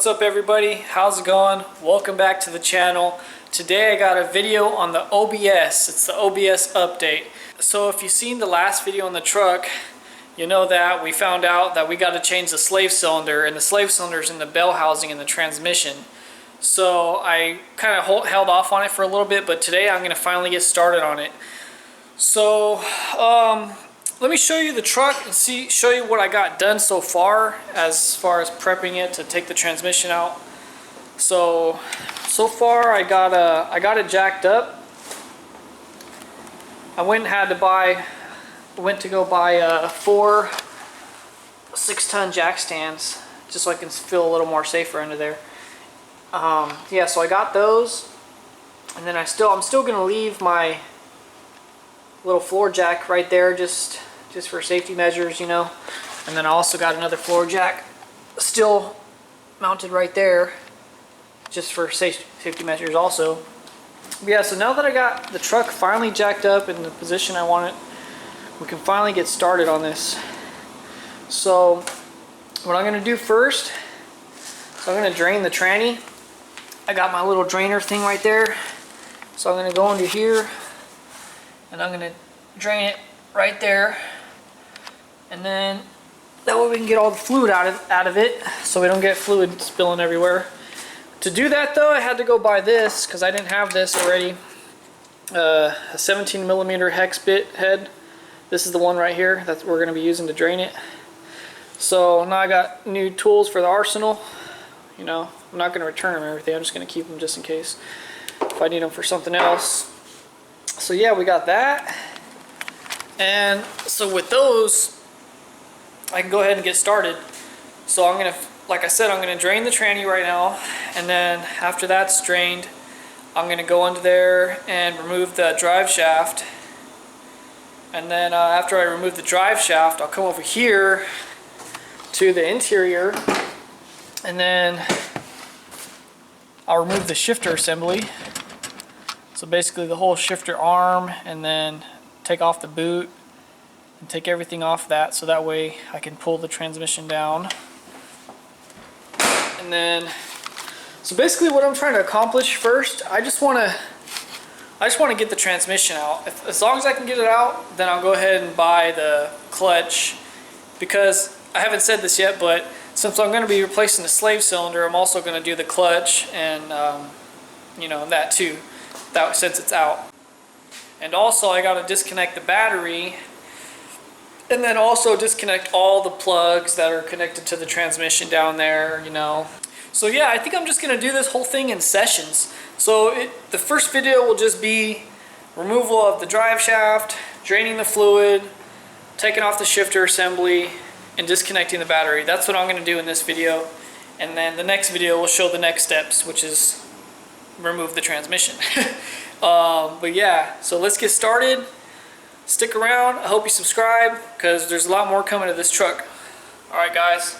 What's up everybody? How's it going? Welcome back to the channel. Today I got a video on the OBS. It's the OBS update. So if you've seen the last video on the truck, you know that we found out that we got to change the slave cylinder, and the slave cylinder is in the bell housing in the transmission. So I kind of held off on it for a little bit, but today I'm going to finally get started on it. So let me show you the truck and show you what I got done so far as prepping it to take the transmission out. So far I got it jacked up. I went to go buy 4 6-ton jack stands just so I can feel a little more safer under there. Yeah, so I got those, and then I'm still gonna leave my little floor jack right there just for safety measures, you know. And then I also got another floor jack still mounted right there just for safety measures also. But yeah, so now that I got the truck finally jacked up in the position I want it, we can finally get started on this. So what I'm gonna do first, so I'm gonna drain the tranny. I got my little drainer thing right there. So I'm gonna go into here and I'm gonna drain it right there. And then that way we can get all the fluid out of it, so we don't get fluid spilling everywhere. To do that though, I had to go buy this because I didn't have this already. A 17mm hex bit head. This is the one right here that we're going to be using to drain it. So now I got new tools for the arsenal. You know, I'm not going to return them or everything. I'm just going to keep them just in case if I need them for something else. So yeah, we got that. And so with those, I can go ahead and get started. So I'm going to, like I said, I'm going to drain the tranny right now. And then after that's drained, I'm going to go under there and remove the drive shaft. And then after I remove the drive shaft, I'll come over here to the interior, and then I'll remove the shifter assembly. So basically the whole shifter arm, and then take off the boot and take everything off that, so that way I can pull the transmission down. And then, so basically what I'm trying to accomplish first, I just want to get the transmission out. As long as I can get it out, then I'll go ahead and buy the clutch, because I haven't said this yet, but since I'm going to be replacing the slave cylinder, I'm also going to do the clutch and you know, that too, since it's out. And also I got to disconnect the battery, and then also disconnect all the plugs that are connected to the transmission down there, you know. So yeah, I think I'm just going to do this whole thing in sessions. So the first video will just be removal of the drive shaft, draining the fluid, taking off the shifter assembly, and disconnecting the battery. That's what I'm going to do in this video. And then the next video will show the next steps, which is remove the transmission. But yeah, so let's get started. Stick around. I hope you subscribe, because there's a lot more coming to this truck. Alright guys.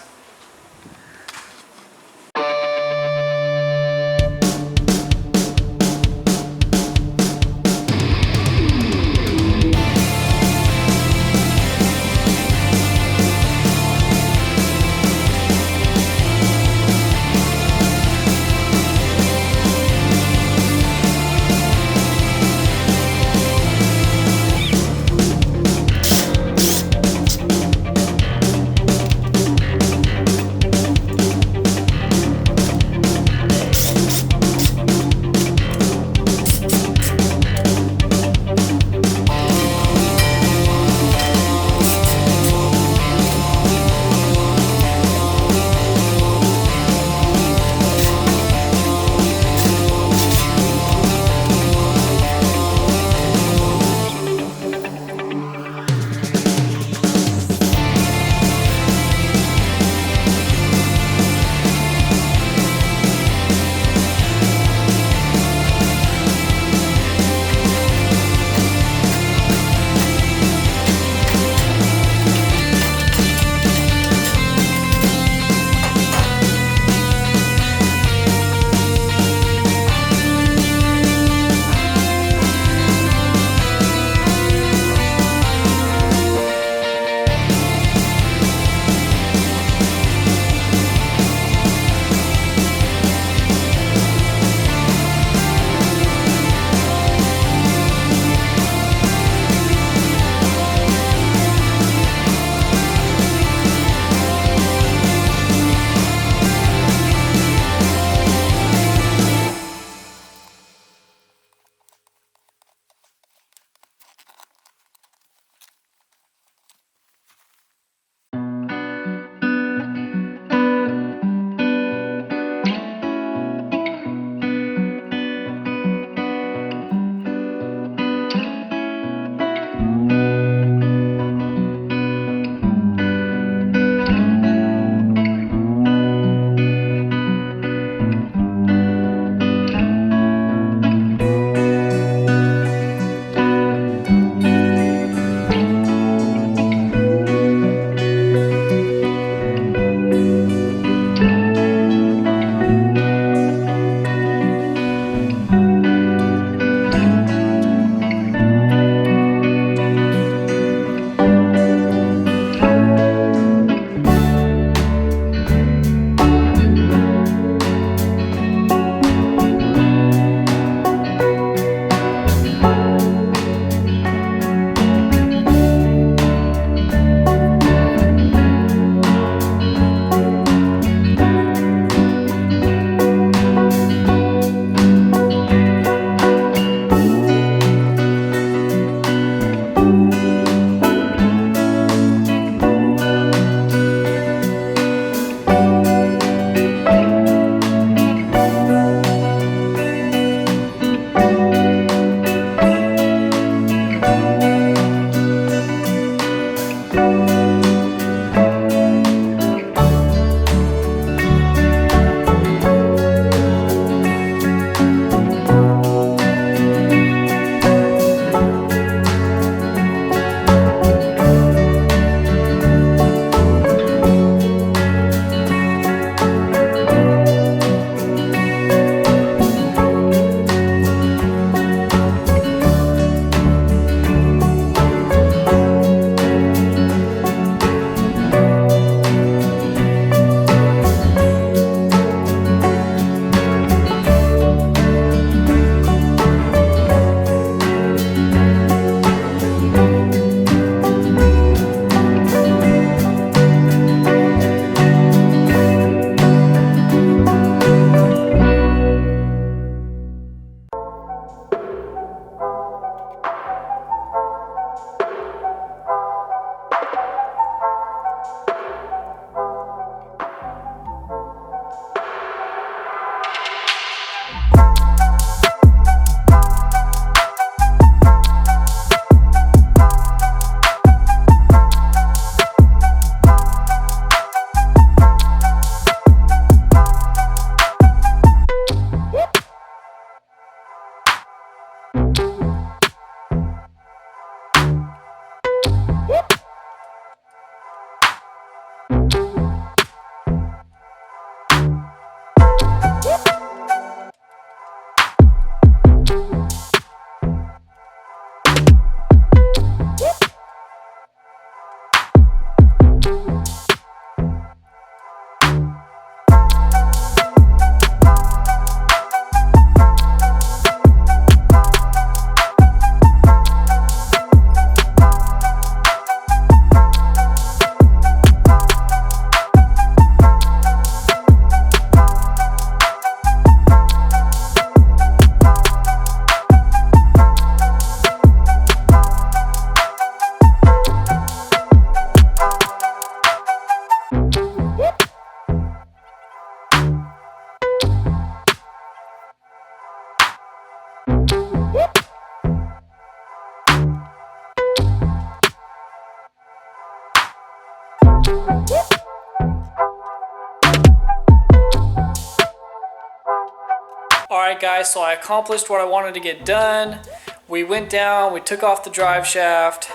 guys, so I accomplished what I wanted to get done. We went down, we took off the drive shaft,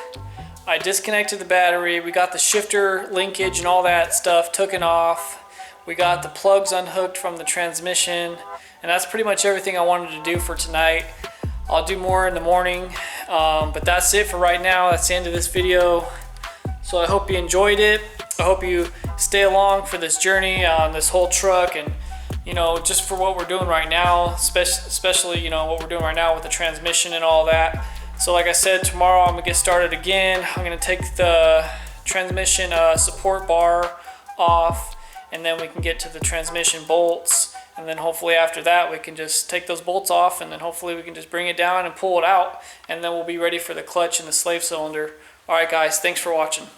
I disconnected the battery, we got the shifter linkage and all that stuff taken off, we got the plugs unhooked from the transmission, and that's pretty much everything I wanted to do for tonight. I'll do more in the morning, but that's it for right now. That's the end of this video. So I hope you enjoyed it. I hope you stay along for this journey on this whole truck, and you know, just for what we're doing right now, especially you know what we're doing right now with the transmission and all that. So like I said, tomorrow I'm gonna get started again. I'm gonna take the transmission support bar off, and then we can get to the transmission bolts, and then hopefully after that we can just take those bolts off, and then hopefully we can just bring it down and pull it out, and then we'll be ready for the clutch and the slave cylinder. All right guys, thanks for watching.